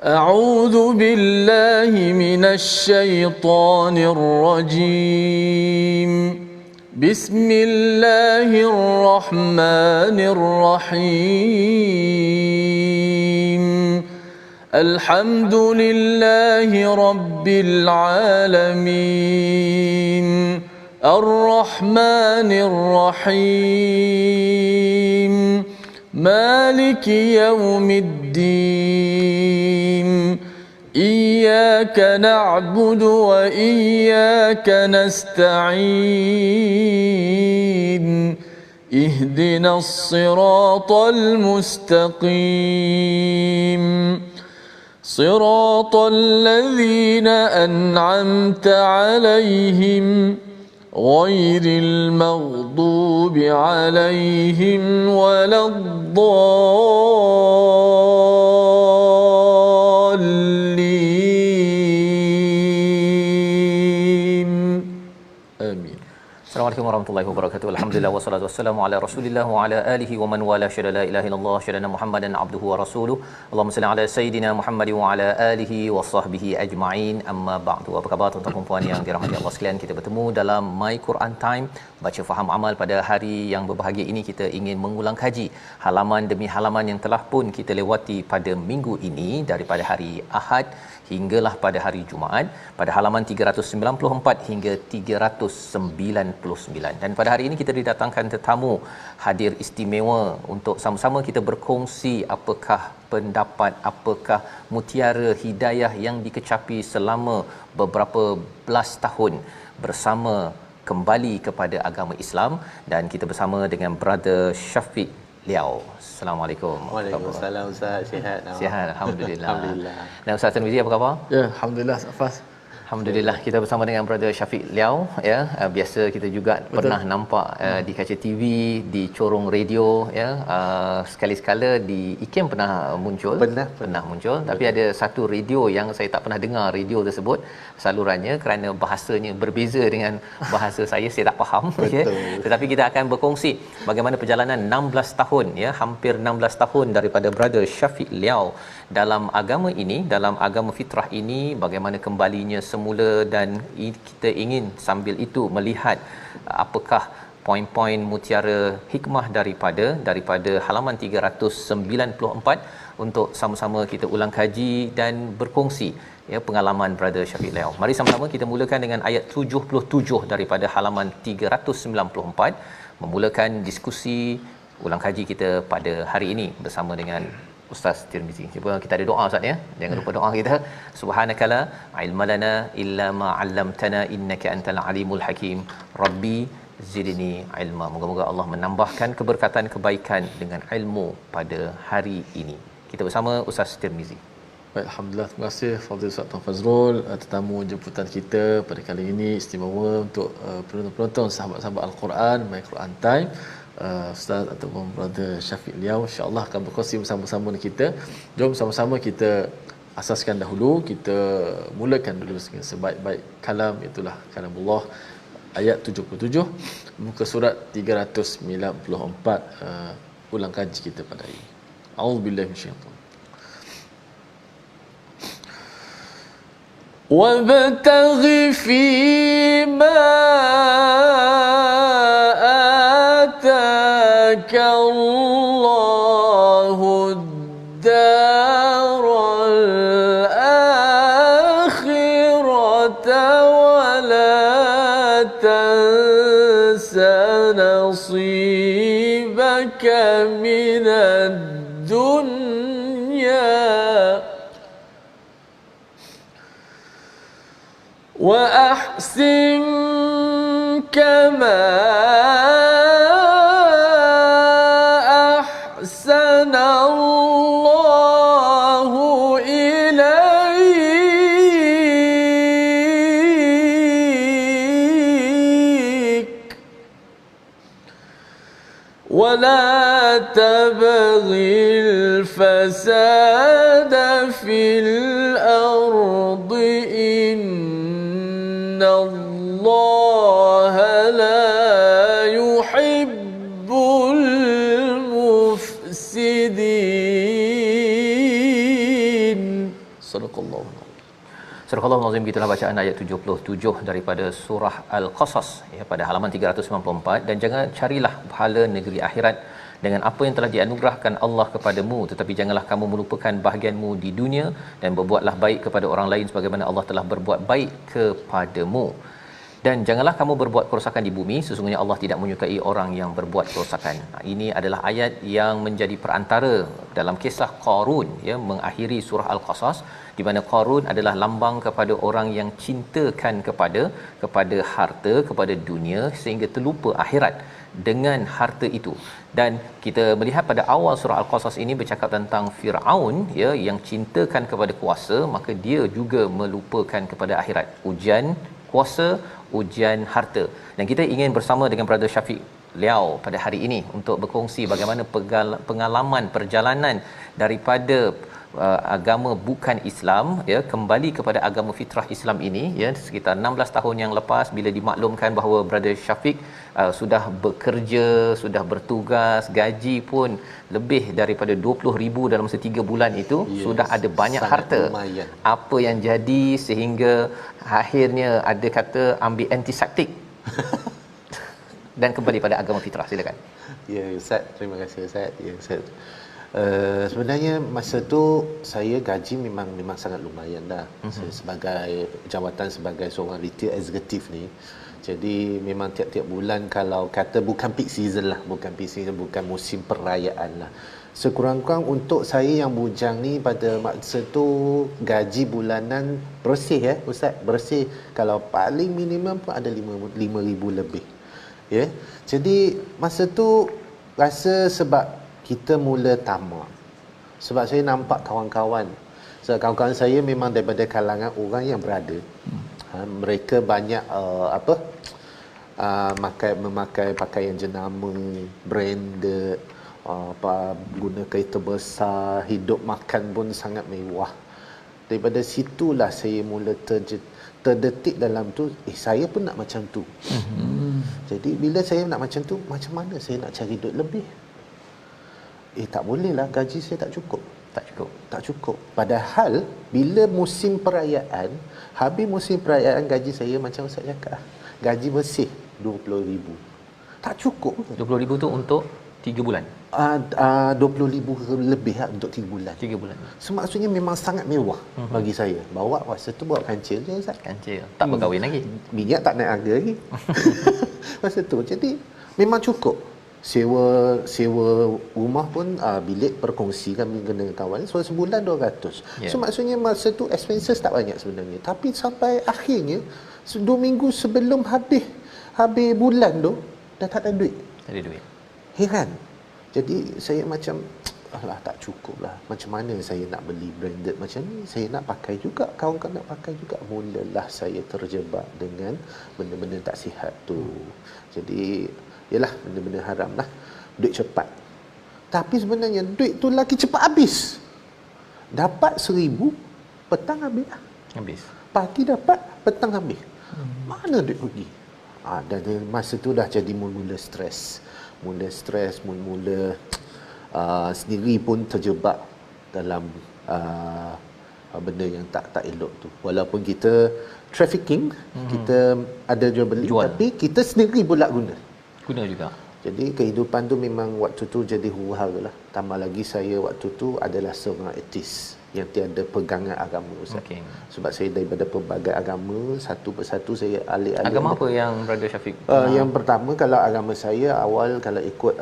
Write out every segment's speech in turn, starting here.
أعوذ بالله من الشيطان الرجيم. بسم الله الرحمن الرحيم. الحمد لله رب العالمين. الرحمن الرحيم. مالك يوم الدين. إياك نعبد وإياك نستعين. اهدنا الصراط المستقيم. صراط الذين أنعمت عليهم غير المغضوب عليهم ولا الضالين. آمين. Assalamualaikum warahmatullahi wabarakatuh. Alhamdulillah wassalatu wassalamu ala Rasulillah wa ala alihi wa man wala syada la ilaha illallah syada Muhammadan abduhu wa rasuluh. Allahumma salli ala sayidina Muhammad wa ala alihi wa sahbihi ajma'in. Amma ba'du. Apa khabar tuan-tuan dan puan yang dirahmati Allah sekalian? Kita bertemu dalam My Quran Time, baca faham amal. Pada hari yang berbahagia ini kita ingin mengulang kaji halaman demi halaman yang telah pun kita lewati pada minggu ini, daripada hari Ahad hinggalah pada hari Jumaat, pada halaman 394 hingga 399. Dan pada hari ini kita didatangkan tetamu hadir istimewa untuk sama-sama kita berkongsi apakah pendapat, apakah mutiara hidayah yang dikecapi selama beberapa belas tahun bersama kembali kepada agama Islam. Dan kita bersama dengan Brother Syafiq Liao. Assalamualaikum. Waalaikumsalam Ustaz, sihat. Sihat, alhamdulillah. Alhamdulillah. Dan Ustaz Tarmizi apa khabar? Ya, alhamdulillah Safas. Alhamdulillah, kita bersama dengan Brother Syafiq Liao ya. Biasa kita juga pernah nampak di kaca TV, di corong radio ya. Sekali-sekala di IKEM pernah muncul. Pernah muncul. Tapi ada satu radio yang saya tak pernah dengar radio tersebut salurannya kerana bahasanya berbeza dengan bahasa saya tak faham ya. Tetapi kita akan berkongsi bagaimana perjalanan 16 tahun ya, hampir 16 tahun daripada Brother Syafiq Liao dalam agama ini, dalam agama fitrah ini, bagaimana kembalinya semula. Dan kita ingin sambil itu melihat apakah poin-poin mutiara hikmah daripada halaman 394 untuk sama-sama kita ulang kaji dan berkongsi ya pengalaman Brother Syafiq Liao. Mari sama-sama kita mulakan dengan ayat 77 daripada halaman 394, memulakan diskusi ulang kaji kita pada hari ini bersama dengan Ustaz Tirmizi. Cuba kita ada doa Ustaz ya. Jangan lupa doa kita. Subhanakala ilmalana illa ma 'allamtana innaka antal alimul hakim. Rabbi zidni ilma. Moga-moga Allah menambahkan keberkatan kebaikan dengan ilmu pada hari ini. Kita bersama Ustaz Tirmizi. Baik, alhamdulillah, terima kasih Fadil Ustaz Tuan Fazrul, tetamu jemputan kita pada kali ini istimewa untuk penonton-penonton sahabat-sahabat Al-Quran, My Quran Time. Ustaz ataupun Brother Syafiq Liao insya-Allah akan berkongsi bersama-sama dengan kita. Jom sama-sama kita asaskan dahulu, kita mulakan dulu sebaik-baik kalam, itulah kalamullah, ayat 77 muka surat 394, ulang kaji kita pada hari ini. A'udzubillahi minasyaitanir wabtaghi fima ataka Allahu ad-daral akhirata wa la tansa nasibaka minad dunya وأحسن كما أحسن الله إليك ولا تبغي الفساد في الأرض إن الله لا يحب المفسدين Sadaqallahu. Surah Al-Azim, gitulah bacaan ayat 77 daripada surah Al-Qasas ya, pada halaman 394. Dan jangan carilah pahala negeri akhirat dengan apa yang telah dianugerahkan Allah kepadamu, tetapi janganlah kamu melupakan bahagianmu di dunia dan berbuatlah baik kepada orang lain sebagaimana Allah telah berbuat baik kepadamu. Dan janganlah kamu berbuat kerosakan di bumi, sesungguhnya Allah tidak menyukai orang yang berbuat kerosakan. Ini adalah ayat yang menjadi perantara dalam kisah Qarun ya, mengakhiri surah Al-Qasas, di mana Qarun adalah lambang kepada orang yang cintakan kepada harta, kepada dunia, sehingga terlupa akhirat dengan harta itu. Dan kita melihat pada awal surah Al-Qasas ini bercakap tentang Firaun ya, yang cintakan kepada kuasa, maka dia juga melupakan kepada akhirat. Ujian kuasa, ujian harta. Dan kita ingin bersama dengan Brother Syafiq Liau pada hari ini untuk berkongsi bagaimana pengalaman perjalanan daripada agama bukan Islam ya, kembali kepada agama fitrah Islam ini ya, sekitar 16 tahun yang lepas, bila dimaklumkan bahawa Brother Syafiq sudah bekerja, sudah bertugas, gaji pun lebih daripada 20,000 dalam masa 3 bulan itu. Yes, sudah ada banyak harta. Lumayan. Apa yang jadi sehingga akhirnya ada kata ambil antiseptik dan kembali pada agama fitrah. Silakan. Ya, Ustaz, terima kasih Ustaz. Ya, Ustaz. Sebenarnya masa tu saya gaji memang sangat lumayan dah. Saya sebagai jawatan sebagai seorang retail executive ni. Jadi memang tiap-tiap bulan, kalau kata bukan peak season lah, bukan musim perayaan lah. Sekurang-kurang untuk saya yang bujang ni pada masa tu gaji bulanan bersih ya Ustaz, bersih kalau paling minimum pun ada 5,000 lebih. Ya. Jadi masa tu rasa sebab kita mula tamak. Sebab saya nampak kawan-kawan. So, kawan-kawan saya memang daripada kalangan orang yang berada. Mereka banyak memakai pakaian jenama, branded, guna kereta besar, hidup makan pun sangat mewah. Daripada situlah saya mula terdetik dalam tu, saya pun nak macam tu. Jadi bila saya nak macam tu, macam mana saya nak cari duit lebih? Tak boleh lah, gaji saya tak cukup. Tak cukup. Padahal bila musim perayaan, habis musim perayaan, gaji saya macam Ustaz cakap, gaji bersih 20,000. Tak cukup. 20,000 tu untuk 3 bulan. 20,000 lebih lah untuk 3 bulan. 3 bulan. So maksudnya memang sangat mewah bagi saya. Bawa masa tu bawa kancil je Ustaz. Kancil. Tak berkahwin lagi. Minyak tak naik harga lagi. Masa tu. Jadi memang cukup. Sewa rumah pun bilik berkongsi kami dengan kawan. So sebulan 200. Yeah. So maksudnya masa tu expenses tak banyak sebenarnya. Tapi sampai akhirnya 2 minggu sebelum habis bulan tu dah tak ada duit. Tak ada duit. Heran. Jadi saya macam tak cukup lah. Macam mana saya nak beli branded macam ni? Saya nak pakai juga, kawan-kawan nak pakai juga. Mulalah saya terjebak dengan benda-benda tak sihat tu. Jadi yalah, benda-benda haram lah. Duit cepat. Tapi sebenarnya duit tu lagi cepat habis. Dapat 1,000, petang habis lah. Habis. Pagi dapat, petang habis. Mana duit pergi? Dan masa tu dah jadi mula stres. Mula sendiri pun terjebak dalam benda yang tak elok tu. Walaupun kita trafficking, kita ada jual beli, tapi kita sendiri pula guna juga. Jadi kehidupan tu memang waktu tu jadi huru-hara lah. Tambah lagi saya waktu tu adalah seorang ateis yang tiada pegangan agama Ustaz. Okay. Sebab saya daripada pelbagai agama, satu persatu saya alih-alih. Agama apa yang Brother Syafiq? Yang pertama, kalau agama saya awal kalau ikut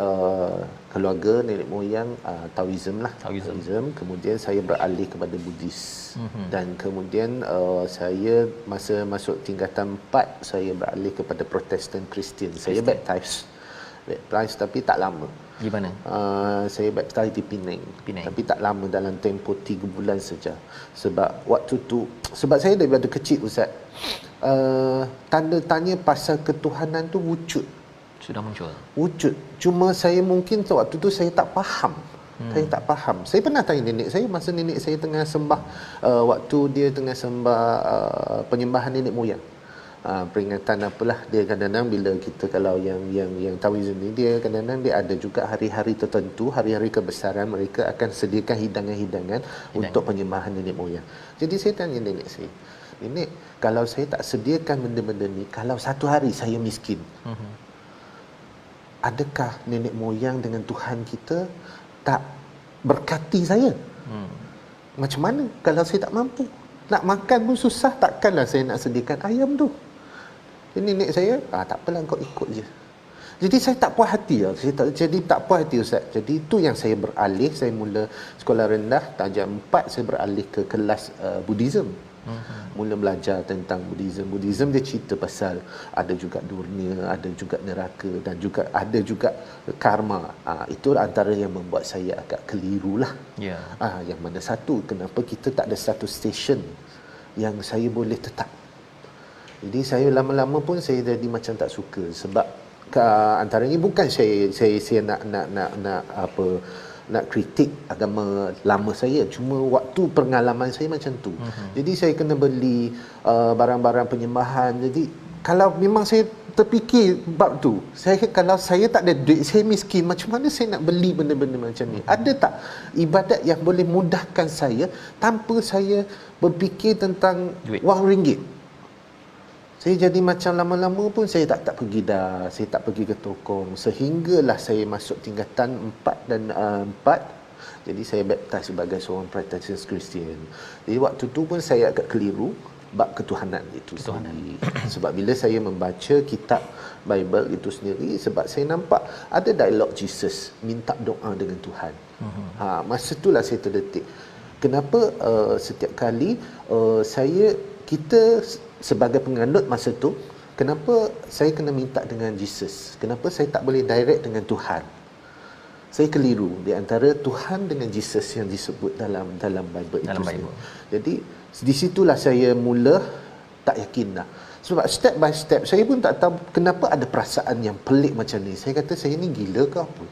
keluarga nenek moyang, Taoism lah. Taoism. Kemudian saya beralih kepada Buddhis. Dan kemudian saya masa masuk tingkatan 4 saya beralih kepada Protestan Kristian. Saya baptized tapi tak lama. Di mana? Saya baptized di Penang. Tapi tak lama, dalam tempoh 3 bulan saja. Sebab waktu tu, sebab saya daripada kecil Ustaz, tanda tanya pasal ketuhanan tu wujud. Sudah muncul. Wujud. Cuma saya mungkin waktu tu saya tak faham. Saya tak faham. Saya pernah tanya nenek saya, masa nenek saya tengah sembah, waktu dia tengah sembah penyembahan nenek moyang. peringatan apalah dia kadang-kadang bila kita kalau yang Taoism ni dia kadang-kadang dia ada juga hari-hari tertentu, hari-hari kebesaran mereka akan sediakan hidangan-hidangan untuk penyembahan nenek moyang. Jadi saya tanya nenek saya, "Nenek, kalau saya tak sediakan benda-benda ni, kalau satu hari saya miskin, adakah nenek moyang dengan Tuhan kita tak berkati saya? Macam mana kalau saya tak mampu? Nak makan pun susah, takkanlah saya nak sediakan ayam tu." Jadi nenek saya, tak apalah kau ikut je. Jadi saya tak puas hati lah. Jadi tak puas hati Ustaz. Jadi itu yang saya beralih, saya mula sekolah rendah, darjah 4 saya beralih ke kelas Buddhism. Mula belajar tentang Buddhism. Buddhism dia cerita pasal ada juga dunia, ada juga neraka dan juga ada juga karma. Itu antara yang membuat saya agak keliru lah. Yang mana satu, kenapa kita tak ada satu stesen yang saya boleh tetap. Jadi saya lama-lama pun saya jadi macam tak suka sebab antaranya bukan saya nak kritik agama lama saya, cuma waktu pengalaman saya macam tu. Jadi saya kena beli barang-barang penyembahan. Jadi kalau memang saya terfikir bab tu, kalau saya tak ada duit, saya miskin, macam mana saya nak beli benda-benda macam ni? Ada tak ibadat yang boleh mudahkan saya tanpa saya berfikir tentang wang ringgit? Saya jadi macam lama-lama pun saya tak pergi dah, saya tak pergi ke tokong, sehinggalah saya masuk tingkatan 4 dan 4. Jadi saya baptis sebagai seorang Protestant Christian. Jadi waktu tu pun saya agak keliru bab ketuhanan itu sendiri. Sebab bila saya membaca kitab Bible itu sendiri, sebab saya nampak ada dialog Jesus minta doa dengan Tuhan. Masa itulah saya terdetik. Kenapa setiap kali kita sebagai penganut masa tu, kenapa saya kena minta dengan Jesus? Kenapa saya tak boleh direct dengan Tuhan? Saya keliru di antara Tuhan dengan Jesus yang disebut dalam Bible itu sendiri. Jadi di situlah saya mula tak yakin dah. Sebab step by step saya pun tak tahu kenapa ada perasaan yang pelik macam ni. Saya kata saya ni gila ke apa?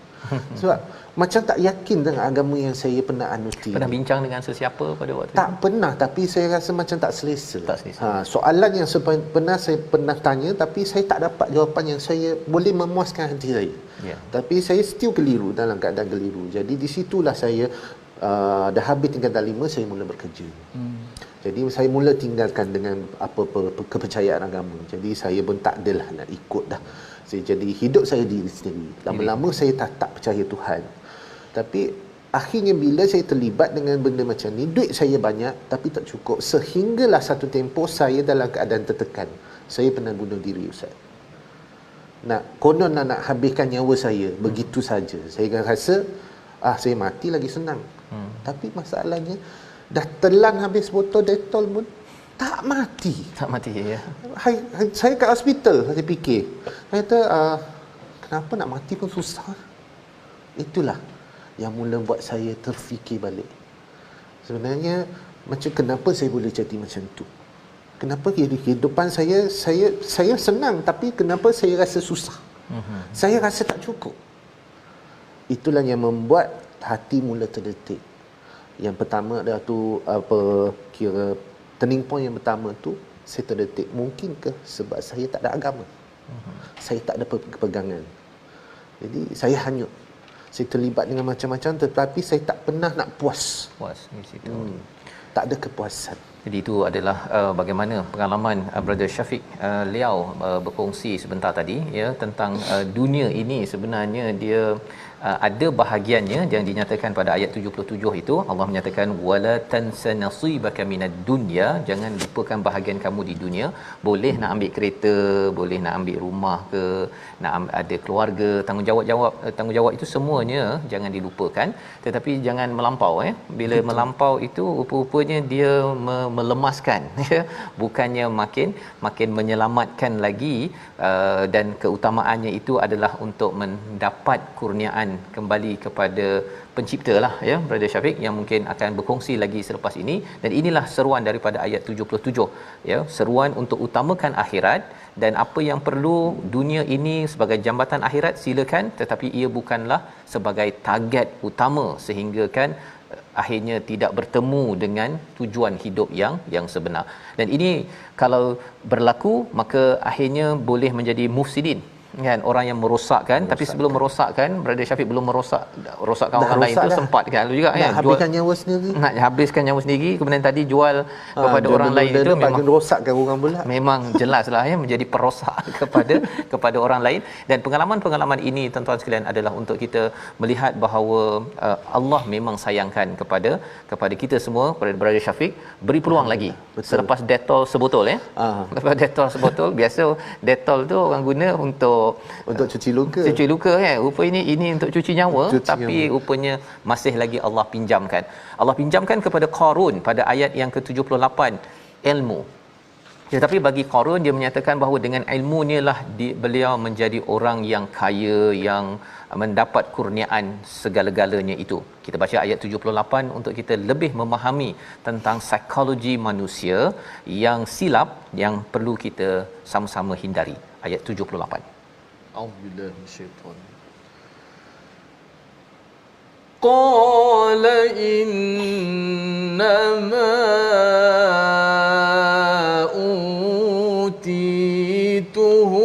Sebab macam tak yakin dengan agama yang saya pernah anuti. Pernah bincang dengan sesiapa pada waktu tak itu? Pernah, tapi saya rasa macam tak selesa. Soalan yang saya pernah tanya, tapi saya tak dapat jawapan yang saya boleh memuaskan hati saya. Tapi saya still keliru, dalam keadaan keliru. Jadi di situlah saya dah habis tingkatan 5, saya mula bekerja. Jadi saya mula tinggalkan dengan apa-apa kepercayaan agama. Jadi saya pun tak adalah nak ikut dah. Saya jadi hidup saya diri sendiri. Lama-lama saya tak percaya Tuhan. Tapi akhirnya bila saya terlibat dengan benda macam ni, duit saya banyak tapi tak cukup. Sehinggalah satu tempoh saya dalam keadaan tertekan. Saya pernah bunuh diri Ustaz. Konon nak habiskan nyawa saya begitu saja. Saya rasa saya mati lagi senang. Tapi masalahnya dah telan habis botol Dettol pun tak mati. Ya. Saya kat hospital, saya fikir. Saya kata, kenapa nak mati pun susah. Itulah yang mula buat saya terfikir balik. Sebenarnya, macam kenapa saya boleh jadi macam tu? Kenapa kehidupan saya senang, tapi kenapa saya rasa susah? Saya rasa tak cukup. Itulah yang membuat hati mula terdetik. Yang pertama adalah tu turning point yang pertama tu, saya terdetik, mungkinkah sebab saya tak ada agama? Saya tak ada pegangan. Jadi saya hanyut. Saya terlibat dengan macam-macam, tetapi saya tak pernah nak puas di situ. Tak ada kepuasan. Jadi itu adalah bagaimana pengalaman Brother Syafiq Liau berkongsi sebentar tadi ya tentang dunia ini sebenarnya dia ada bahagiannya yang dinyatakan pada ayat 77 itu. Allah menyatakan wala tansa nasibaka minad dunya, jangan lupakan bahagian kamu di dunia. Boleh nak ambil kereta, boleh nak ambil rumah ke, nak ada keluarga, tanggungjawab itu semuanya jangan dilupakan, tetapi jangan melampau bila betul. Melampau itu rupa-rupanya dia melemaskan ya, bukannya makin menyelamatkan lagi, dan keutamaannya itu adalah untuk mendapat kurniaan kembali kepada pencipta lah ya, Brother Syafiq yang mungkin akan berkongsi lagi selepas ini. Dan inilah seruan daripada ayat 77 ya, seruan untuk utamakan akhirat, dan apa yang perlu dunia ini sebagai jambatan akhirat silakan, tetapi ia bukanlah sebagai target utama, sehingga kan akhirnya tidak bertemu dengan tujuan hidup yang sebenar. Dan ini kalau berlaku, maka akhirnya boleh menjadi mufsidin, kan, orang yang merosakkan. Tapi sebelum merosakkan, Brother Syafiq belum rosakkan orang lain tu, sempat kan juga kan, habiskan nyawa sendiri, nak habiskan nyawa sendiri, kemudian tadi jual kepada orang lain, itu memang rosakkan orang pula. Memang jelaslah ya, menjadi perosak kepada orang lain. Dan pengalaman ini tuan-tuan sekalian adalah untuk kita melihat bahawa Allah memang sayangkan kepada kita semua. Kepada Brother Syafiq, beri peluang lagi. Betul. Selepas Dettol sebotol ya. Lepas Dettol sebotol, biasa Dettol tu orang guna untuk cuci luka. Cuci luka kan. Rupanya ini untuk cuci nyawa, tapi rupanya masih lagi Allah pinjamkan. Allah pinjamkan kepada Qarun pada ayat yang ke-78 ilmu. Tetapi bagi Qarun, dia menyatakan bahawa dengan ilmunya lah beliau menjadi orang yang kaya, yang mendapat kurniaan segala-galanya itu. Kita baca ayat 78 untuk kita lebih memahami tentang psikologi manusia yang silap, yang perlu kita sama-sama hindari. Ayat 78. A'udzubillahi minasyaitan. Qala innama utituhu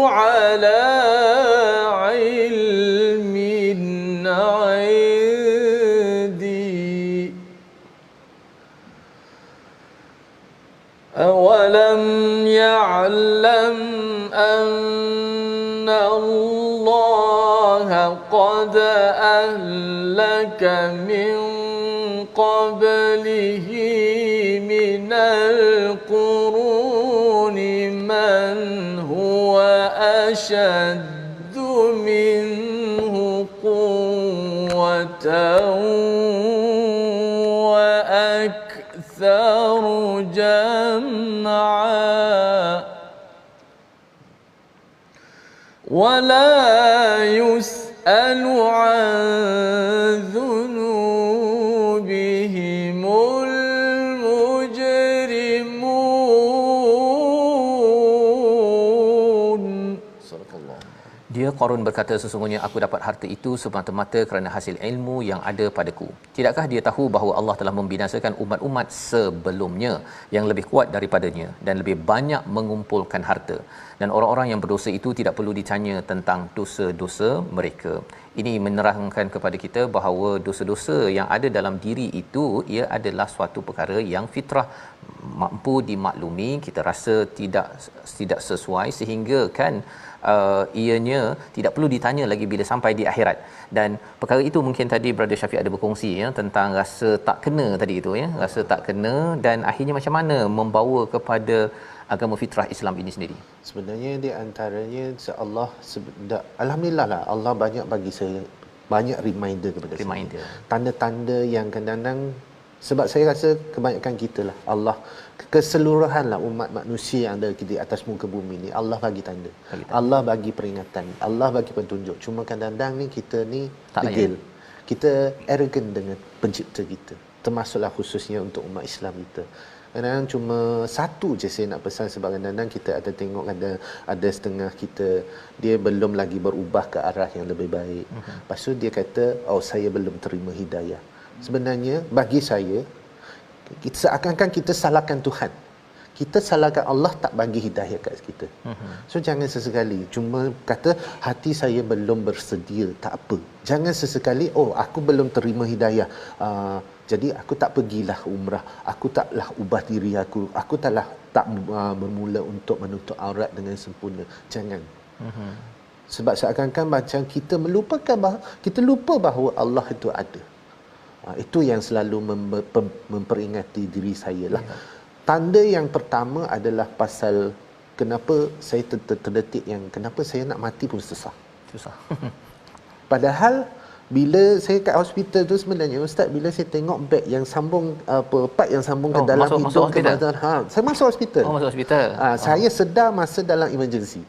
ala ilmin indi awalam ya'lam anna Allah qad ahlaka min qablihi minal quruni man huwa ashaddu minhu quwwatan wa aktharu jam'a ولا يسأل عن ذنوبهم المجرمون. Dia Qarun berkata, sesungguhnya aku dapat harta itu semata-mata kerana hasil ilmu yang ada padaku. Tidakkah dia tahu bahawa Allah telah membinasakan umat-umat sebelumnya yang lebih kuat daripadanya dan lebih banyak mengumpulkan harta, dan orang-orang yang berdosa itu tidak perlu ditanya tentang dosa-dosa mereka. Ini menerangkan kepada kita bahawa dosa-dosa yang ada dalam diri itu, ia adalah suatu perkara yang fitrah, mampu dimaklumi. Kita rasa tidak sesuai, sehingga kan ianya tidak perlu ditanya lagi bila sampai di akhirat. Dan perkara itu mungkin tadi Brother Syafiq ada berkongsi ya, tentang rasa tak kena tadi itu ya, rasa tak kena, dan akhirnya macam mana membawa kepada agama fitrah Islam ini sendiri. Sebenarnya di antaranya Allah, alhamdulillah lah, Allah banyak bagi saya banyak reminder kepada saya. Tanda-tanda yang kadang-kadang, sebab saya rasa kebanyakan kita lah, Allah keseluruhan lah umat manusia yang ada di atas muka bumi ni, Allah bagi tanda. Allah bagi peringatan, Allah bagi petunjuk. Cuma kadang-kadang ni kita ni degil, kita arrogant dengan pencipta kita, termasuklah khususnya untuk umat Islam kita. Kadang-kadang cuma satu je saya nak pesan, sebab kadang-kadang kita ada tengok ada setengah kita dia belum lagi berubah ke arah yang lebih baik. Lepas tu dia kata, saya belum terima hidayah. Sebenarnya bagi saya, seakan-akan kita salahkan Tuhan, kita salahkan Allah tak bagi hidayah kat kita. So jangan sesekali cuma kata hati saya belum bersedia, tak apa. Jangan sesekali aku belum terima hidayah, jadi aku tak pergilah umrah, aku taklah ubah diri aku tak bermula untuk menutup aurat dengan sempurna. Jangan. Sebab seakan-akan macam kita melupakan kita lupa bahawa Allah itu ada. Itu yang selalu memperingati diri saya lah. Tanda yang pertama adalah pasal kenapa saya terdetik yang kenapa saya nak mati pun susah. Padahal bila saya kat hospital tu, sebenarnya Ustaz, bila saya tengok beg yang sambung part yang sambung ke dalam hidung ke badan, saya masuk hospital. Saya sedar masa dalam emergency.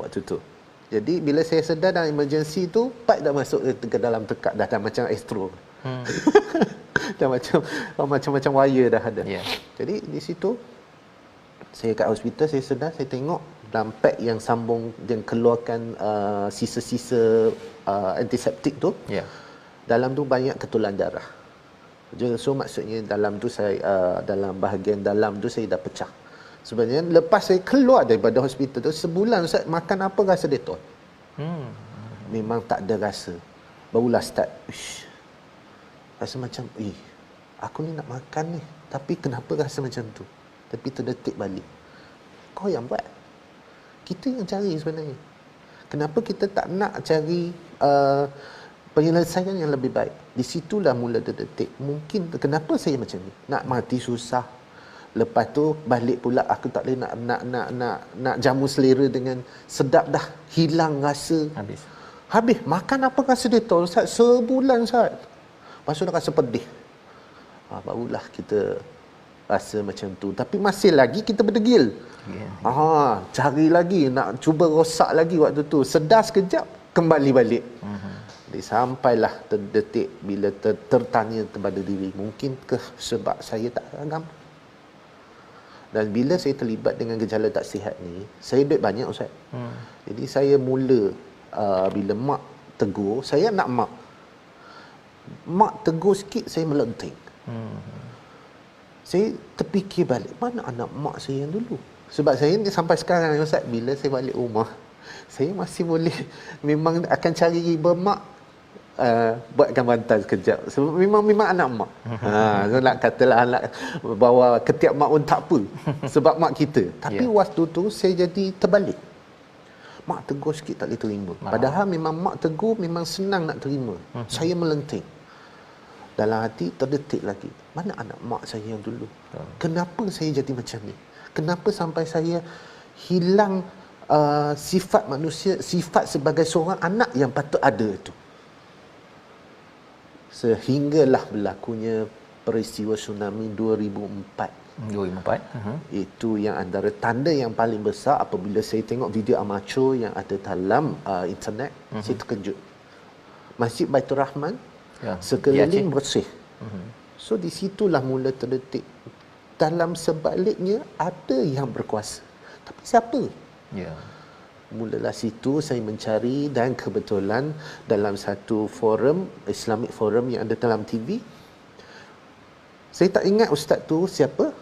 Waktu tu. Jadi bila saya sedar dalam emergency tu, part dah masuk ke dalam tekak, dah macam astro. Dah macam wire dah ada. Jadi di situ saya kat hospital, saya sedar, saya tengok dalam peg yang sambung, yang keluarkan sisa-sisa antiseptik tu, dalam tu banyak ketulan darah. So maksudnya dalam tu saya dalam bahagian dalam tu saya dah pecah. Sebenarnya lepas saya keluar daripada hospital tu sebulan Ustaz, makan apa rasa Dettol. Memang tak ada rasa. Barulah start rasa macam aku ni nak makan ni, tapi kenapa rasa macam tu. Tapi terdetik balik, kau yang buat, kita yang cari sebenarnya. Kenapa kita tak nak cari penyelesaian yang lebih baik? Di situlah mula terdetik, mungkin kenapa saya macam ni, nak mati susah. Lepas tu balik pula aku tak boleh nak jamu selera dengan sedap, dah hilang rasa. Habis makan apa rasa Dettol Ustaz, sebulan Ustaz. Lepas tu dah rasa pedih. Barulah kita rasa macam tu. Tapi masih lagi kita berdegil. Cari lagi, nak cuba rosak lagi waktu tu. Sedar sekejap, kembali balik. Jadi sampailah terdetik bila tertanya kepada diri, mungkinkah sebab saya tak agama? Dan bila saya terlibat dengan gejala tak sihat ni, saya duit banyak Ustaz. Jadi saya mula bila mak tegur, saya nak mak tegur sikit, saya melenting. Saya terfikir balik, mana anak mak saya yang dulu? Sebab saya ni sampai sekarang Ustaz, bila saya balik rumah, saya masih boleh, memang akan cari bermak, buatkan bantal sekejap. Sebab memang anak mak. So nak katalah anak bawa ketiak mak pun tak apa, sebab mak kita. Tapi waktu tu saya jadi terbalik. Mak tegur sikit tak boleh terima. Padahal memang mak tegur memang senang nak terima. Saya melenting. Dalam hati terdetik lagi, mana anak mak saya yang dulu? Kenapa saya jadi macam ni? Kenapa sampai saya hilang sifat manusia, sifat sebagai seorang anak yang patut ada itu? Sehinggalah berlakunya peristiwa tsunami 2004. Itu yang antara tanda yang paling besar. Apabila saya tengok video amatur yang ada dalam internet, saya terkejut. Masjid Baitur Rahman sekeliling bersih. So di situlah mula terdetik, dalam sebaliknya ada yang berkuasa, tapi siapa? Mulalah situ saya mencari, dan kebetulan dalam satu forum, Islamic forum yang ada dalam TV, saya tak ingat ustaz tu siapa,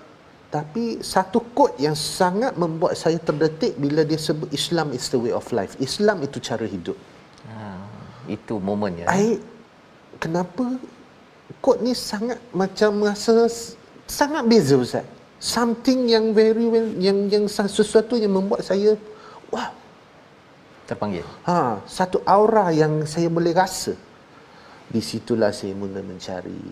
tapi satu quote yang sangat membuat saya terdetik bila dia sebut Islam is the way of life. Islam itu cara hidup. Itu momennya. Kenapa quote ni sangat macam rasa sangat beza ustaz. Something yang very well, yang sesuatu yang membuat saya wow, terpanggil. Satu aura yang saya boleh rasa. Di situlah saya mula mencari.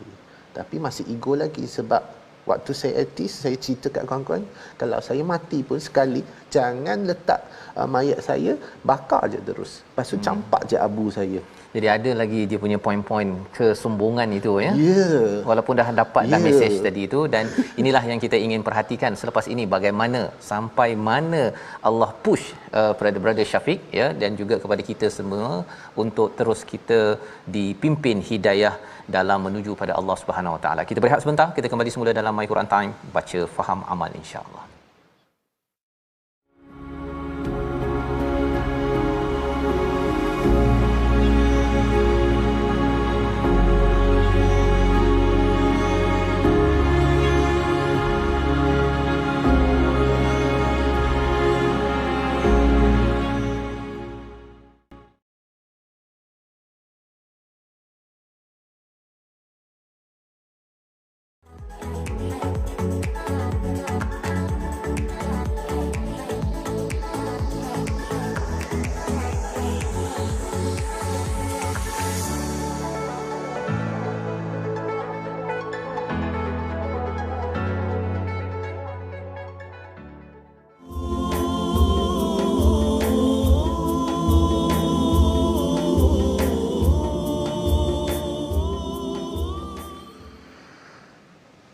Tapi masih ego lagi, sebab waktu saya artis, saya cerita kat kawan-kawan, kalau saya mati pun sekali, jangan letak mayat saya, bakar je terus. Lepas tu campak je abu saya. Jadi ada lagi dia punya poin-poin kesombongan itu ya. Walaupun dah dapat dah mesej tadi itu, dan inilah yang kita ingin perhatikan selepas ini, bagaimana sampai mana Allah push brother Syafiq ya, dan juga kepada kita semua untuk terus kita dipimpin hidayah dalam menuju pada Allah Subhanahu Wa Taala. Kita berehat sebentar, kita kembali semula dalam My Quran Time, baca faham amal insya-Allah.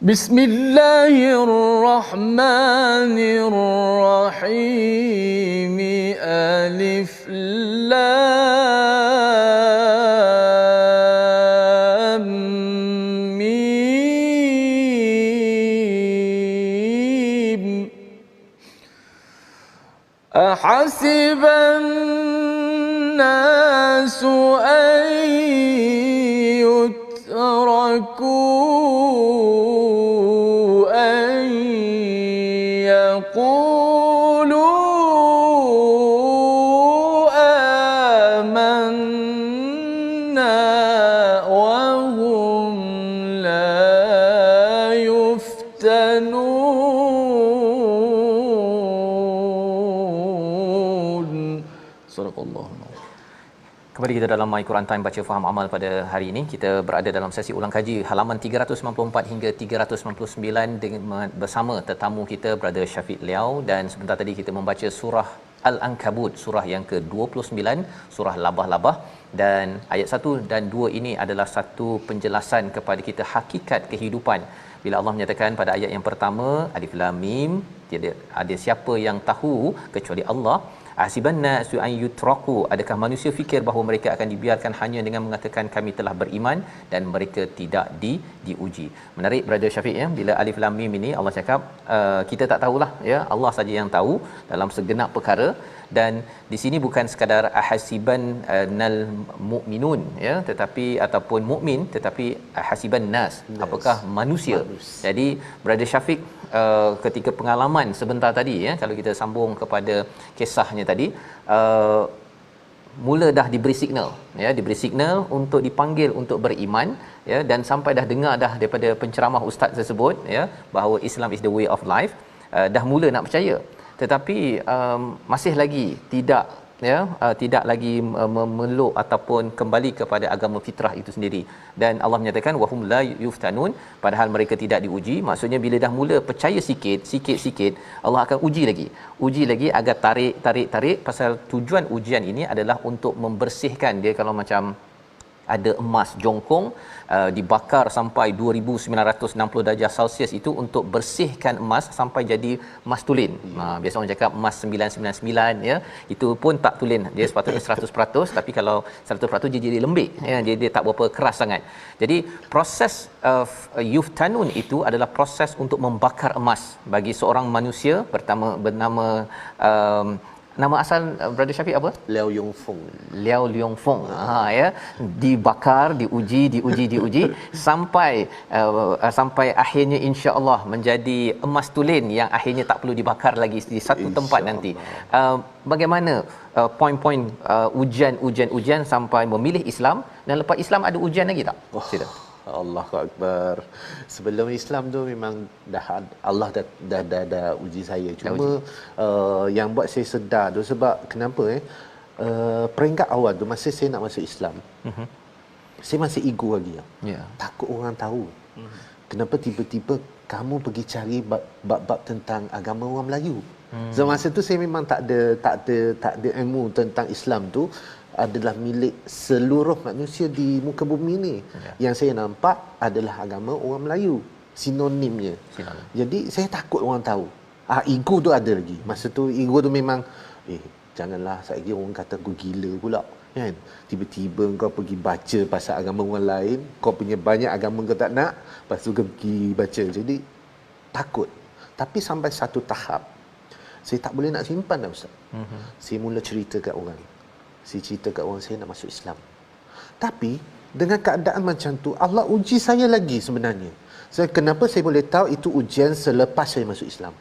Bismillahirrahmanirrahim. Alif Lam Mim. Ahasiban nasu an yutraku وهم لا يفتنون. صدق الله. Kembali kita dalam My Quran Time baca faham amal pada hari ini. Kita berada dalam sesi ulang kaji halaman 394 hingga 399 dengan bersama tetamu kita Brother Syafiq Liau, dan sebentar tadi kita membaca surah Al-Ankabut, surah yang ke-29, surah Labah-Labah, dan ayat 1 dan 2 ini adalah satu penjelasan kepada kita hakikat kehidupan. Bila Allah menyatakan pada ayat yang pertama, Alif Lam Mim, tiada ada siapa yang tahu kecuali Allah. Asibanna su an yutraku, adakah manusia fikir bahawa mereka akan dibiarkan hanya dengan mengatakan kami telah beriman dan mereka tidak diuji. Menarik Brother Syafiq ya, bila Alif Lam Mim ini Allah cakap kita tak tahulah ya, Allah saja yang tahu dalam segenap perkara. Dan di sini bukan sekadar ahasiban nal mukminun ya, tetapi ataupun mukmin, tetapi ahasiban nas, apakah manusia. Jadi Brother Syafiq ketika pengalaman sebentar tadi ya, kalau kita sambung kepada kisahnya tadi, mula dah diberi signal ya, diberi signal untuk dipanggil untuk beriman ya, dan sampai dah dengar dah daripada penceramah ustaz tersebut ya, bahawa Islam is the way of life, dah mula nak percaya, tetapi masih lagi tidak ya, tidak lagi memeluk ataupun kembali kepada agama fitrah itu sendiri. Dan Allah menyatakan wahum la yuftanun, padahal mereka tidak diuji. Maksudnya bila dah mula percaya sikit Allah akan uji lagi agar tarik pasal tujuan ujian ini adalah untuk membersihkan dia. Kalau macam ada emas jongkong dibakar sampai 2960 darjah Celsius itu untuk bersihkan emas sampai jadi emas tulen. Biasa orang cakap emas 999 ya, itu pun tak tulen, dia sepatutnya 100%, tapi kalau 100% dia jadi lembik ya, dia tak berapa keras sangat. Jadi proses yuftanun itu adalah proses untuk membakar emas bagi seorang manusia bernama nama asal Brother Syafiq apa? Liao Yongfeng. Liao Yongfeng. Ya, dibakar, diuji sampai akhirnya insya-Allah menjadi emas tulen yang akhirnya tak perlu dibakar lagi di satu tempat nanti. Bagaimana poin-poin ujian sampai memilih Islam, dan lepas Islam ada ujian lagi tak? Sila. Allahu Akbar. Sebelum Islam tu memang Allah dah uji saya. Cuma yang buat saya sedar tu sebab kenapa peringkat awal tu masa saya nak masuk Islam, saya masih ego lagi. Takut orang tahu. Kenapa tiba-tiba kamu pergi cari bab-bab tentang agama orang Melayu? So masa tu saya memang tak ada ilmu tentang Islam tu adalah milik seluruh manusia di muka bumi ni. Yang saya nampak adalah agama orang Melayu, sinonimnya. Jadi saya takut orang tahu. Ego tu ada lagi. Masa tu ego tu memang janganlah saya orang kata aku gila pula kan. Tiba-tiba kau pergi baca pasal agama orang lain, kau punya banyak agama kau tak nak, lepas tu kau pergi baca. Jadi takut. Tapi sampai satu tahap saya tak boleh nak simpan dah Ustaz. Saya mula cerita kat orang. Saya cerita kat orang saya nak masuk Islam. Tapi dengan keadaan macam tu Allah uji saya lagi sebenarnya. Kenapa saya boleh tahu itu ujian selepas saya masuk Islam?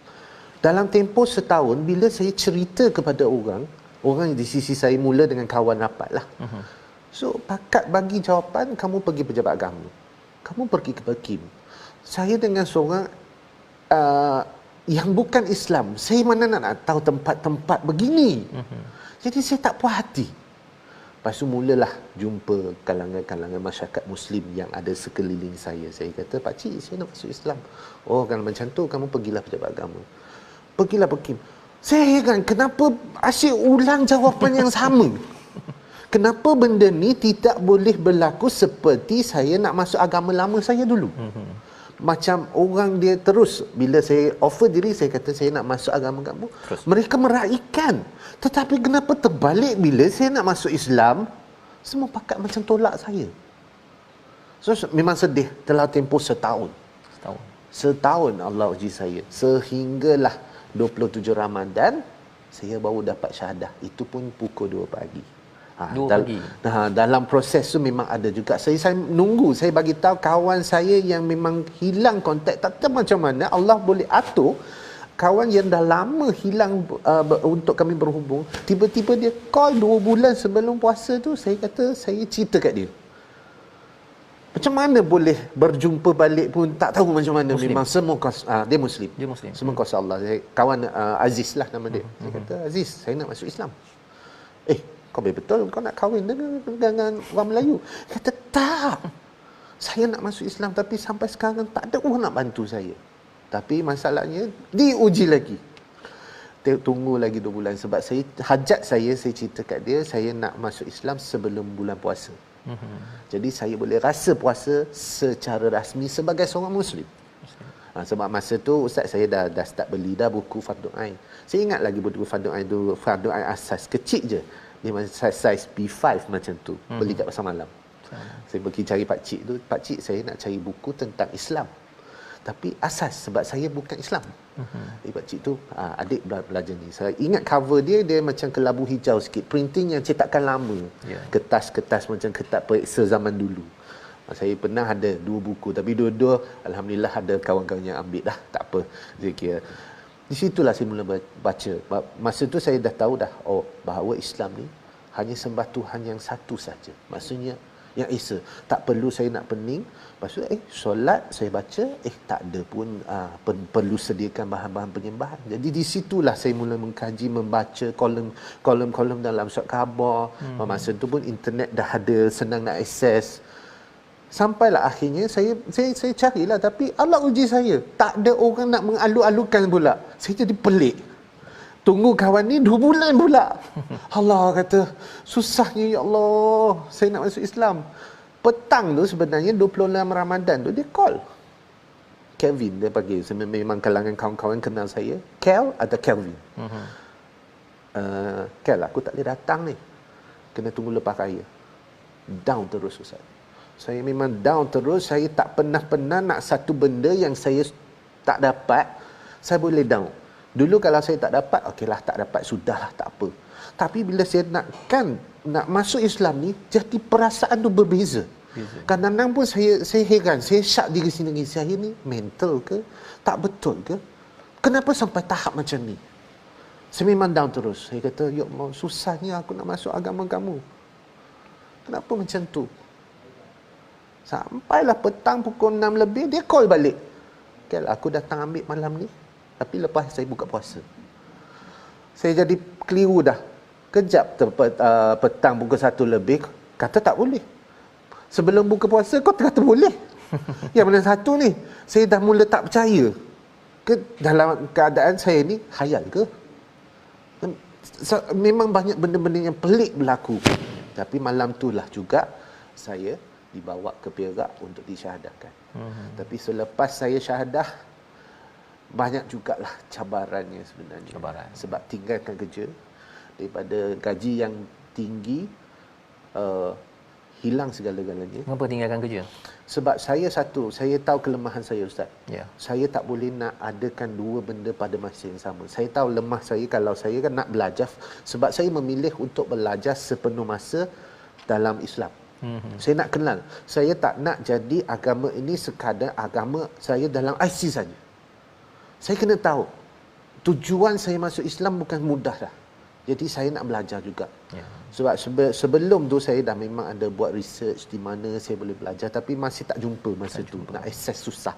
Dalam tempoh setahun bila saya cerita kepada orang di sisi saya mula dengan kawan rapat lah. So pakat bagi jawapan, kamu pergi pejabat agama, kamu pergi ke Pekim. Saya dengan seorang yang bukan Islam, saya mana nak tahu tempat-tempat begini. Jadi saya tak puas hati. Lepas tu mulalah jumpa kalangan-kalangan masyarakat Muslim yang ada sekeliling saya. Saya kata, pakcik, saya nak masuk Islam. Oh, kalau macam tu, kamu pergilah pejabat agama. Pergilah Pekim. Saya heran, kenapa asyik ulang jawapan yang sama? Kenapa benda ni tidak boleh berlaku seperti saya nak masuk agama lama saya dulu? Macam orang dia terus, bila saya offer diri, saya kata saya nak masuk agama kamu, mereka meraihkan. Tetapi kenapa terbalik bila saya nak masuk Islam, semua pakat macam tolak saya. So memang sedih. Telah tempoh setahun Allah uji saya, sehinggalah 27 Ramadan saya baru dapat syahadah. Itu pun pukul 2 pagi. Dalam proses tu memang ada juga saya menunggu. Saya bagi tahu kawan saya yang memang hilang kontak, tak tahu macam mana Allah boleh atur kawan yang dah lama hilang untuk kami berhubung. Tiba-tiba dia call 2 bulan sebelum puasa tu. Saya kata, saya cerita kat dia, Macam mana boleh berjumpa balik pun tak tahu macam mana. Muslim. Memang semua dia Muslim. Dia Muslim. Semua kuasa Allah. Kawan Aziz lah nama dia. Saya kata, Aziz, saya nak masuk Islam. Kau betul kau nak kahwin dengan orang Melayu? Kata, tak. Saya nak masuk Islam tapi sampai sekarang tak ada orang nak bantu saya. Tapi masalahnya diuji lagi. Tunggu lagi 2 bulan sebab saya cerita kat dia, saya nak masuk Islam sebelum bulan puasa. Jadi saya boleh rasa puasa secara rasmi sebagai seorang Muslim. Sebab masa tu ustaz saya dah start beli dah buku Fardu Ain. Saya ingat lagi buku Fardu Ain tu, Fardu Ain asas kecil je. Dia macam saiz B5 macam tu. Beli kat pasar malam. Saya pergi cari pak cik tu, pak cik saya nak cari buku tentang Islam. Tapi asas sebab saya bukan Islam. Pak cik tu adik belajar ni. Saya ingat cover dia macam kelabu hijau sikit. Printing yang cetakan lama. Kertas-kertas macam kertas periksa zaman dulu. Saya pernah ada 2 buku tapi dua-dua alhamdulillah ada kawan-kawan yang ambil dah. Tak apa. Saya kira di situlah saya mula baca. Masa tu saya dah tahu dah bahawa Islam ni hanya sembah Tuhan yang satu saja. Maksudnya yang Esa. Tak perlu saya nak pening. Lepas tu solat saya baca tak ada pun perlu sediakan bahan-bahan penyembahan. Jadi di situlah saya mula mengkaji, membaca kolom-kolom dalam surat khabar. Masa tu pun internet dah ada, senang nak akses. Sampailah akhirnya saya carilah tapi Allah uji saya. Tak ada orang nak mengalu-alukan pula. Saya jadi pelik. Tunggu kawan ni 2 bulan pula. Allah kata, susahnya ya Allah, saya nak masuk Islam. Petang tu sebenarnya 26 Ramadan tu dia call. Kevin dia panggil. Memang kalangan kawan-kawan kenal saya. Kel atau Kelvin. Kel, aku tak boleh datang ni. Kena tunggu lepas raya. Down terus Ustaz. Saya memang down terus. Saya tak pernah nak satu benda yang saya tak dapat, saya boleh down. Dulu kalau saya tak dapat, okeylah tak dapat, sudahlah, tak apa. Tapi bila saya nak masuk Islam ni, jadi perasaan tu berbeza. Kadang-kadang pun saya heran, saya syak diri sendiri, saya ni mental ke? Tak betul ke? Kenapa sampai tahap macam ni? Saya memang down terus. Saya kata, ya Allah, susahnya aku nak masuk agama kamu. Kenapa macam tu? Sampailah petang pukul 6 lebih, dia call balik. Okay, aku datang ambil malam ni, tapi lepas saya buka puasa. Saya jadi keliru dah. Kejap petang pukul 1 lebih, kata tak boleh. Sebelum buka puasa, kau kata boleh. Yang mana satu ni? Saya dah mula tak percaya. Dalam keadaan saya ni, khayal ke? Memang banyak benda-benda yang pelik berlaku. Tapi malam tu lah juga, saya dibawa ke Perak untuk disyahadahkan. Tapi selepas saya syahadah, banyak jugalah cabarannya sebenarnya. Sebab tinggalkan kerja, daripada gaji yang tinggi, hilang segala-galanya. Kenapa tinggalkan kerja? Sebab saya tahu kelemahan saya Ustaz. Saya tak boleh nak adakan 2 benda pada masa yang sama. Saya tahu lemah saya kalau saya kan nak belajar. Sebab saya memilih untuk belajar sepenuh masa dalam Islam. Saya nak kenal. Saya tak nak jadi agama ini sekadar agama saya dalam IC saja. Saya kena tahu tujuan saya masuk Islam bukan mudah dah. Jadi saya nak belajar juga. Sebab sebelum tu saya dah memang ada buat research di mana saya boleh belajar, tapi masih tak jumpa masa tu. Nak akses susah.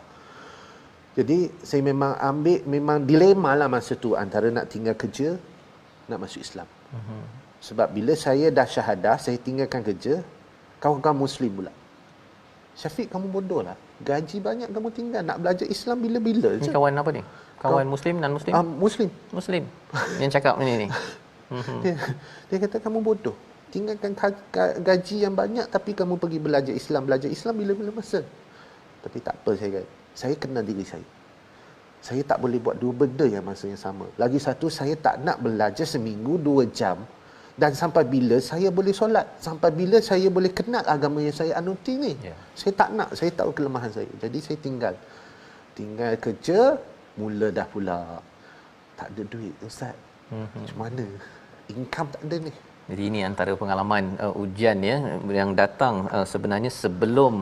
Jadi saya memang dilema lah masa tu antara nak tinggal kerja, nak masuk Islam. Sebab bila saya dah syahadah, saya tinggalkan kerja, kawan-kawan Muslim pula. Syafiq, kamu bodoh lah. Gaji banyak kamu tinggal. Nak belajar Islam bila-bila je. Ini kawan apa ni? Kawan Muslim, non-Muslim? Muslim. Muslim. Yang cakap ni. Dia kata kamu bodoh. Tinggalkan gaji yang banyak tapi kamu pergi belajar Islam. Belajar Islam bila-bila masa. Tapi tak apa, saya kenal diri saya. Saya tak boleh buat 2 benda yang masa yang sama. Lagi satu, saya tak nak belajar seminggu 2 jam. Dan sampai bila saya boleh solat, sampai bila saya boleh kenal agama yang saya anuti ni. Saya tak nak, saya tahu kelemahan saya. Jadi saya tinggal kerja, mula dah pula tak ada duit Ustaz. Macam mana? Income tak ada ni. Jadi ini antara pengalaman ujian ya yang datang sebenarnya sebelum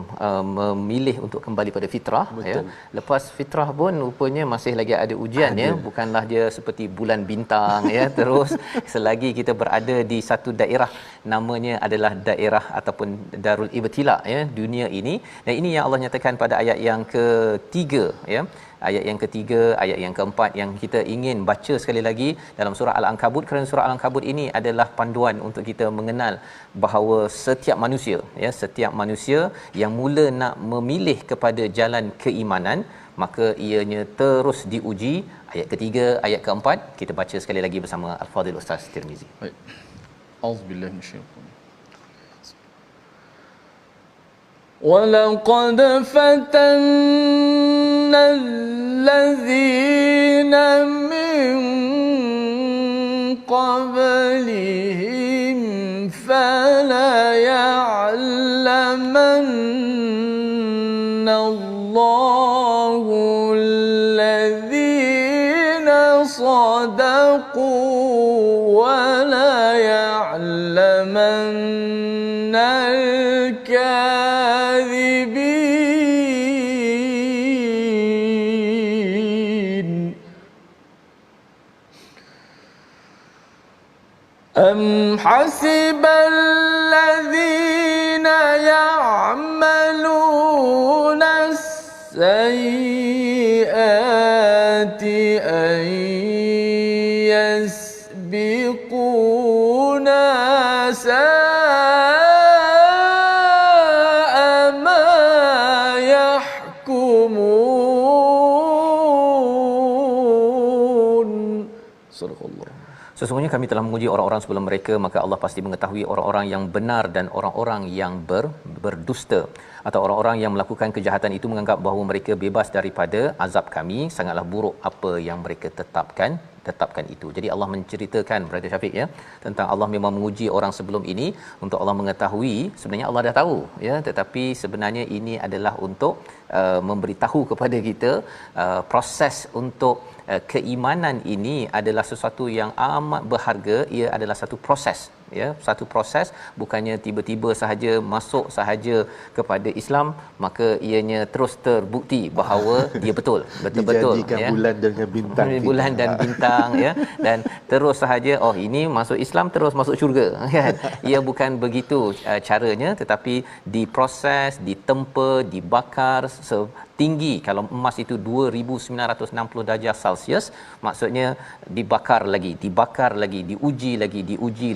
memilih untuk kembali pada fitrah. Betul. Ya. Lepas fitrah pun rupanya masih lagi ada ujian ya, bukanlah dia seperti bulan bintang ya terus selagi kita berada di satu daerah namanya adalah daerah ataupun darul ibtila ya dunia ini. Dan ini yang Allah nyatakan pada ayat yang ketiga ya. Ayat yang ketiga, ayat yang keempat yang kita ingin baca sekali lagi dalam surah Al-Ankabut, kerana surah Al-Ankabut ini adalah panduan untuk kita mengenal bahawa setiap manusia yang mula nak memilih kepada jalan keimanan, maka ianya terus diuji. Ayat ketiga, ayat keempat kita baca sekali lagi bersama Al-Fadhil Ustaz Tirmizi. Baik. Auzubillahi minasyaitanir ولقد فتنا الذين من قبلهم فليعلمن الله الذين صدقوا وليعلمن الكاذبين أم حسب الذين يعملون السيئات أن يسبقونا ساء ما يحكمون. صدق الله. Sesungguhnya kami telah menguji orang-orang sebelum mereka, maka Allah pasti mengetahui orang-orang yang benar dan orang-orang yang berdusta. Atau orang-orang yang melakukan kejahatan itu menganggap bahawa mereka bebas daripada azab kami, sangatlah buruk apa yang mereka tetapkan itu. Jadi Allah menceritakan Brother Syafiq ya tentang Allah memang menguji orang sebelum ini untuk Allah mengetahui, sebenarnya Allah dah tahu ya, tetapi sebenarnya ini adalah untuk memberitahu kepada kita proses untuk keimanan ini adalah sesuatu yang amat berharga. Ia adalah satu proses ya, satu proses, bukannya tiba-tiba sahaja masuk sahaja kepada Islam maka ianya terus terbukti bahawa dia betul-betul ya, bulan dengan bintang bulan dan bintang ya, dan terus sahaja oh ini masuk Islam terus masuk syurga kan. Ia bukan begitu caranya, tetapi diproses, ditempa, dibakar tinggi. Kalau emas itu 2960 darjah Celsius, maksudnya dibakar lagi, diuji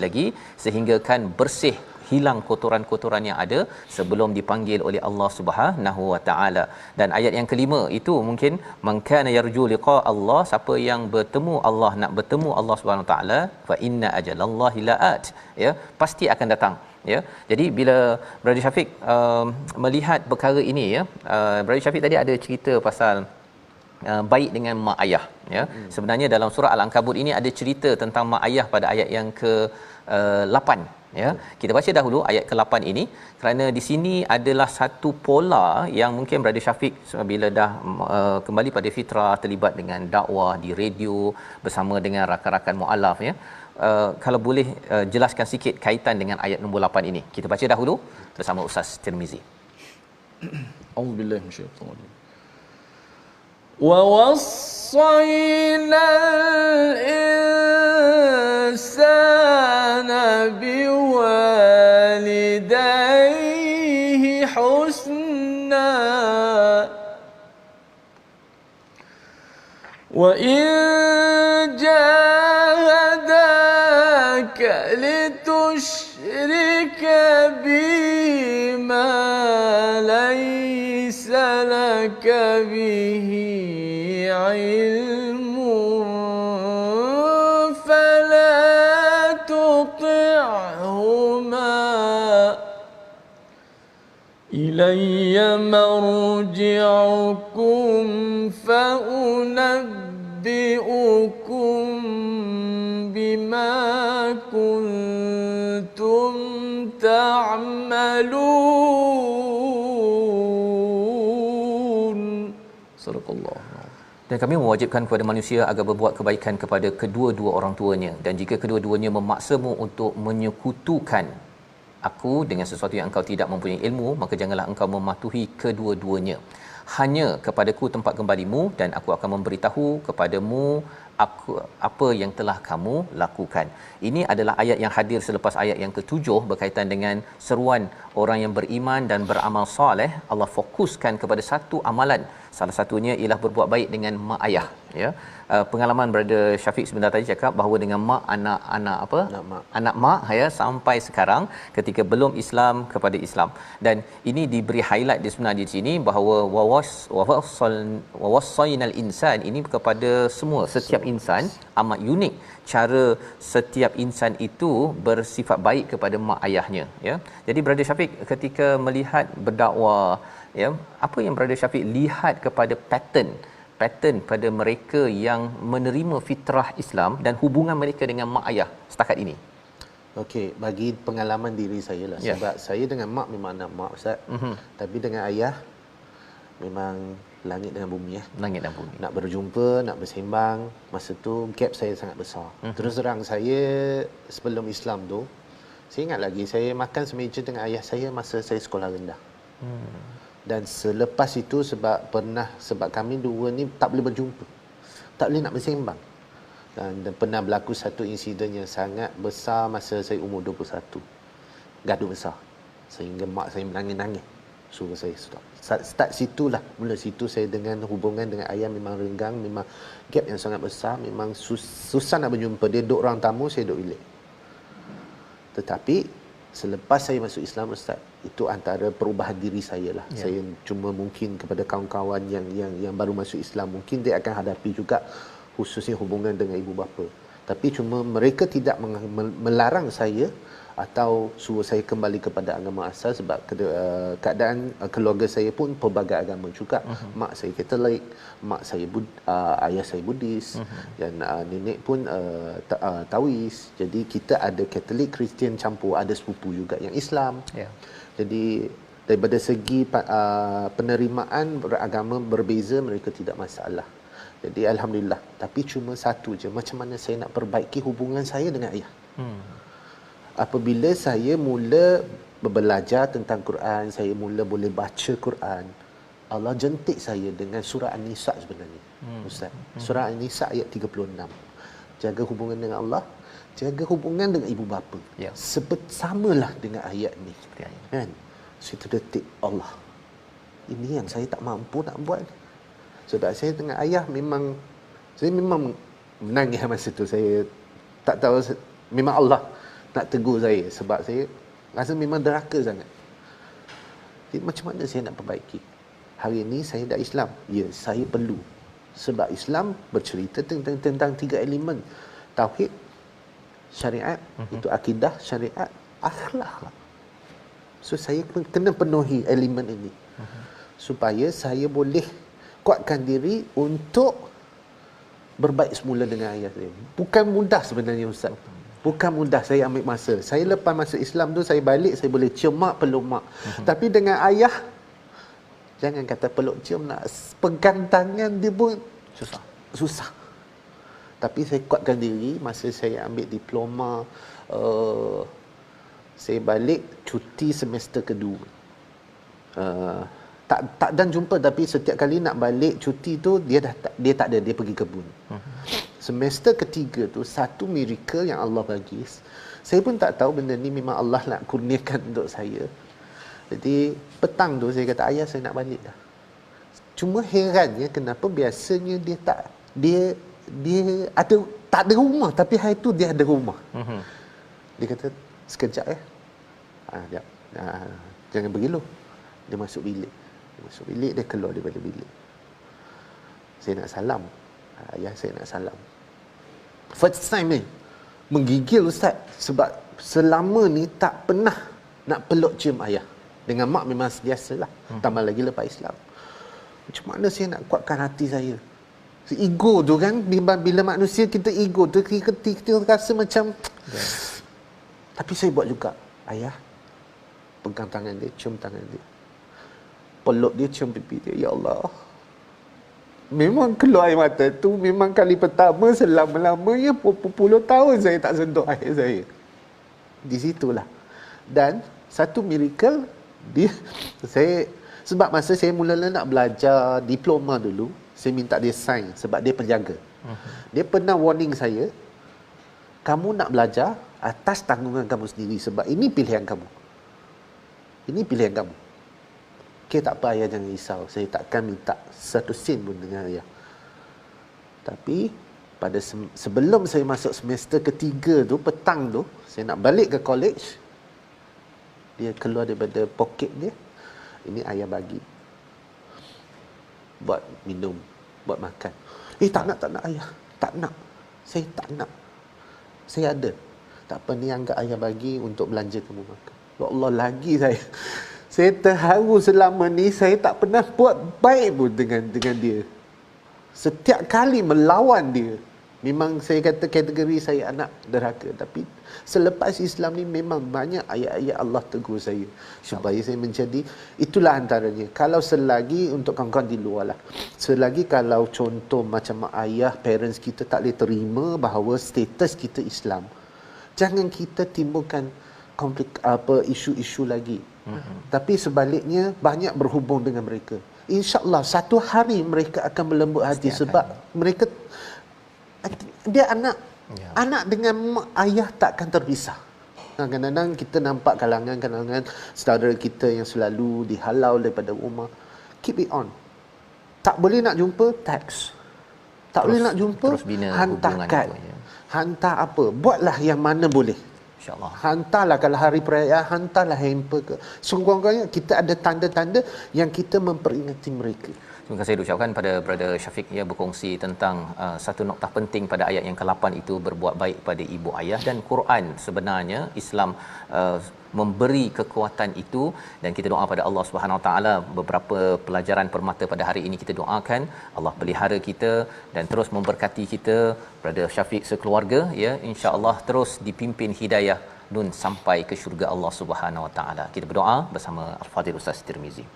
lagi sehingga kan bersih, hilang kotoran-kotoran yang ada sebelum dipanggil oleh Allah Subhanahu Wa Taala. Dan ayat yang kelima itu mungkin man kana yarju liqa Allah, siapa yang bertemu Allah, nak bertemu Allah Subhanahu Wa Taala, fa inna ajalallahi laat, ya pasti akan datang ya. Jadi bila Brother Syafiq melihat perkara ini ya, Brother Syafiq tadi ada cerita pasal baik dengan mak ayah ya. Sebenarnya dalam surah Al-Ankabut ini ada cerita tentang mak ayah pada ayat yang ke 8 ya. Kita baca dahulu ayat ke-8 ini kerana di sini adalah satu pola yang mungkin Brother Syafiq bila dah kembali pada fitrah, terlibat dengan dakwah di radio bersama dengan rakan-rakan mualaf ya. Kalau boleh jelaskan sikit kaitan dengan ayat nombor 8 ini. Kita baca dahulu bersama Ustaz Tirmizi. Auzubillahi minasyaitanir rajim. Wa wassayna al-insana biwalidayhi husna wa in لتشرك بي ما ليس لك به علم فلا تطعهما إلي مرجعكم فأنبئكم بما كنتم تعملون. صدق الله. Dan kami mewajibkan kepada manusia agar berbuat kebaikan kepada kedua-dua orang tuanya, dan jika kedua-duanya memaksamu untuk menyekutukan aku dengan sesuatu yang engkau tidak mempunyai ilmu, maka janganlah engkau mematuhi kedua-duanya. Hanya kepadaku tempat kembalimu, dan aku akan memberitahu kepadamu apa yang telah kamu lakukan. Ini adalah ayat yang hadir selepas ayat yang ke-7 berkaitan dengan seruan orang yang beriman dan beramal soleh. Allah fokuskan kepada satu amalan, salah satunya ialah berbuat baik dengan mak ayah, ya. Pengalaman Brother Syafiq sebentar tadi cakap bahawa dengan mak anak apa? Anak mak, ya, sampai sekarang ketika belum Islam kepada Islam. Dan ini diberi highlight di sebenarnya di sini bahawa wawasainal insan ini kepada semua, setiap insan amat unik cara setiap insan itu bersifat baik kepada mak ayahnya, ya. Jadi Brother Syafiq ketika melihat berdakwah, ya, apa yang Brother Syafiq lihat kepada pattern pada mereka yang menerima fitrah Islam dan hubungan mereka dengan mak ayah setakat ini? Okey, bagi pengalaman diri saya lah, sebab saya dengan mak memang anak mak, Ustaz. Tapi dengan ayah memang langit dengan bumi, ya. Langit dan bumi. Nak berjumpa, nak bersembang, masa tu gap saya sangat besar. Terus terang, saya sebelum Islam tu, saya ingat lagi saya makan semeja dengan ayah saya masa saya sekolah rendah. Dan selepas itu sebab kami dua ni tak boleh berjumpa, tak boleh nak bersembang. Dan pernah berlaku satu insiden yang sangat besar masa saya umur 21. Gaduh besar sehingga mak saya menangis-nangis, suruh saya stop. Start situlah, mula situ saya dengan hubungan dengan ayah memang renggang, memang gap yang sangat besar, memang susah nak berjumpa. Dia duduk ruang tamu, saya duduk bilik. Tetapi selepas saya masuk Islam, Ustaz, itu antara perubahan diri saya lah. Ya. Saya cuma mungkin kepada kawan-kawan yang baru masuk Islam, mungkin dia akan hadapi juga, khususnya hubungan dengan ibu bapa. Tapi cuma mereka tidak melarang saya atau suruh saya kembali kepada agama asal, sebab keadaan keluarga saya pun pelbagai agama juga. Mak saya Katolik, mak saya ayah saya Buddhis, dan nenek pun Taois. Jadi kita ada Katolik, Kristian campur, ada sepupu juga yang Islam. Yeah. Jadi daripada segi penerimaan beragama berbeza, mereka tidak masalah. Jadi alhamdulillah. Tapi cuma satu je, macam mana saya nak perbaiki hubungan saya dengan ayah. Apabila saya mula belajar tentang Quran, saya mula boleh baca Quran, Allah jentik saya dengan surah An-Nisa sebenarnya. Ustaz, surah An-Nisa ayat 36. Jaga hubungan dengan Allah, jaga hubungan dengan ibu bapa. Ya. Samalah dengan ayat ni. Kan? Saya terdetik, Allah, ini yang saya tak mampu nak buat. Sebab saya dengan ayah saya memang menangis masa tu. Saya tak tahu, memang Allah nak tegur saya sebab saya rasa memang deraka sangat. Jadi macam mana saya nak perbaiki? Hari ini saya dah Islam. Ya, saya perlu. Sebab Islam bercerita tentang 3 elemen. Tauhid, syariat, itu akidah, syariat, akhlak. So saya kena penuhi elemen ini. Supaya saya boleh kuatkan diri untuk berbaik semula dengan ayah saya. Bukan mudah sebenarnya, Ustaz. Bukan mudah. Saya ambil masa. Saya lepas masuk Islam tu, saya balik, saya boleh cium mak, peluk mak. Tapi dengan ayah, jangan kata peluk cium, nak pegang tangan dia pun susah. Tapi saya kuatkan diri. Masa saya ambil diploma, saya balik cuti semester kedua. Tak dan jumpa, tapi setiap kali nak balik cuti tu dia tak ada, dia pergi kebun. Semester ketiga tu satu miracle yang Allah bagi. Saya pun tak tahu benda ni memang Allah nak kurniakan untuk saya. Jadi petang tu saya kata, ayah saya nak balik dah. Cuma herannya kenapa biasanya dia tak ada rumah, tapi hari tu dia ada rumah. Dia kata, sekejap jangan pergi dulu. Dia masuk bilik. Dia keluar daripada bilik. Saya nak salam. Ayah saya nak salam. First time ni menggigil, Ustaz, sebab selama ni tak pernah nak peluk cium ayah. Dengan mak memang biasalah. Tambah lagi lepas Islam. Macam mana saya nak kuatkan hati saya? Ego tu kan, bila manusia kita ego tu, kita rasa macam tapi saya buat juga. Ayah pegang tangan dia, cium tangan dia, peluk dia, cium pipi dia. Ya Allah, memang keluar air mata tu memang kali pertama selama-lamanya puluh tahun saya tak sentuh air saya. Di situlah. Dan satu miracle dia saya sebab masa saya mula-mula nak belajar diploma dulu, saya minta dia sign sebab dia penjaga. Dia pernah warning saya, kamu nak belajar atas tanggungan kamu sendiri sebab ini pilihan kamu. Ini pilihan kamu. Okey, tak apa ayah, jangan risau. Saya takkan minta satu sen pun dengan ayah. Tapi pada sebelum saya masuk semester ketiga tu, petang tu, saya nak balik ke college, dia keluar daripada poket dia, ini ayah bagi buat minum, buat makan. Tak nak ayah, tak nak, saya tak nak, saya ada. Tak apa, ni anggap ayah bagi untuk belanja kamu makan. Ya Allah, lagi saya terharu. Selama ni saya tak pernah buat baik pun dengan dia. Setiap kali melawan dia, memang saya kata kategori saya anak derhaka. Tapi selepas Islam ni memang banyak ayat-ayat Allah tegur saya supaya saya menjadi, itulah antaranya. Kalau selagi, untuk kawan-kawan di luar lah, selagi kalau contoh macam ayah, parents kita tak boleh terima bahawa status kita Islam, jangan kita timbulkan isu-isu lagi. Tapi sebaliknya banyak berhubung dengan mereka. InsyaAllah satu hari mereka akan melembut hati sebab mereka, dia anak dengan mak ayah takkan terpisah. Kadang-kadang kita nampak kalangan-kalangan saudara kita yang selalu dihalau daripada rumah. Keep it on. Tak boleh nak jumpa, text. Tak boleh nak jumpa, hantar kad. Hantar apa, buatlah yang mana boleh. InsyaAllah. Hantarlah kalau hari perayaan, hantarlah hamper ke. Sungguh-sungguhnya kita ada tanda-tanda yang kita memperingati mereka. Terima kasih diucapkan pada Brother Syafiq ya, berkongsi tentang satu noktah penting pada ayat yang ke-8 itu, berbuat baik pada ibu ayah. Dan Quran sebenarnya Islam memberi kekuatan itu, dan kita doa pada Allah Subhanahu Wa Taala. Beberapa pelajaran permata pada hari ini kita doakan Allah pelihara kita dan terus memberkati kita, Brother Syafiq sekeluarga ya, insya-Allah terus dipimpin hidayah nun sampai ke syurga Allah Subhanahu Wa Taala. Kita berdoa bersama Al-Fadhil Ustaz Tirmizi.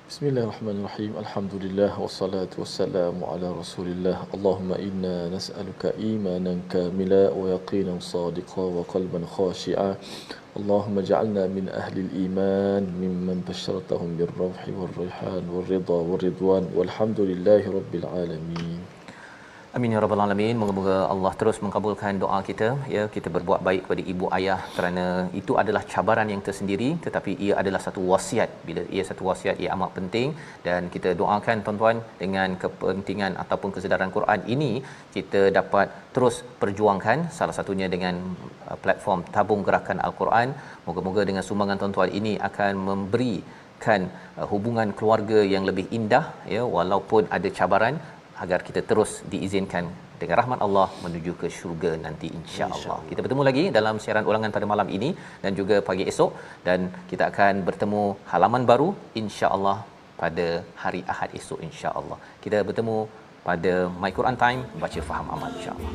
Bismillahirrahmanirrahim. Alhamdulillah wassalatu wassalamu ala Rasulillah. Allahumma inna nas'aluka imanan kamila wa yaqinan sadiqa wa qalban khashi'a. Allahumma ja'alna min ahli al-iman mimman basyaratahum bir-rawhi war-rayhan war-ridha war-ridwan walhamdulillahi rabbil alamin. Amin ya rabbal alamin. Moga-moga Allah terus mengabulkan doa kita ya, kita berbuat baik kepada ibu ayah kerana itu adalah cabaran yang tersendiri, tetapi ia adalah satu wasiat. Bila ia satu wasiat, ia amat penting, dan kita doakan tuan-tuan dengan kepentingan ataupun kesedaran Quran ini kita dapat terus perjuangkan, salah satunya dengan platform Tabung Gerakan Al-Quran. Moga-moga dengan sumbangan tuan-tuan ini akan memberikan hubungan keluarga yang lebih indah ya, walaupun ada cabaran, agar kita terus diizinkan dengan rahmat Allah menuju ke syurga nanti insya-Allah. Kita bertemu lagi dalam siaran ulangan pada malam ini dan juga pagi esok, dan kita akan bertemu halaman baru insya-Allah pada hari Ahad esok insya-Allah. Kita bertemu pada My Quran Time, baca faham amal insya-Allah.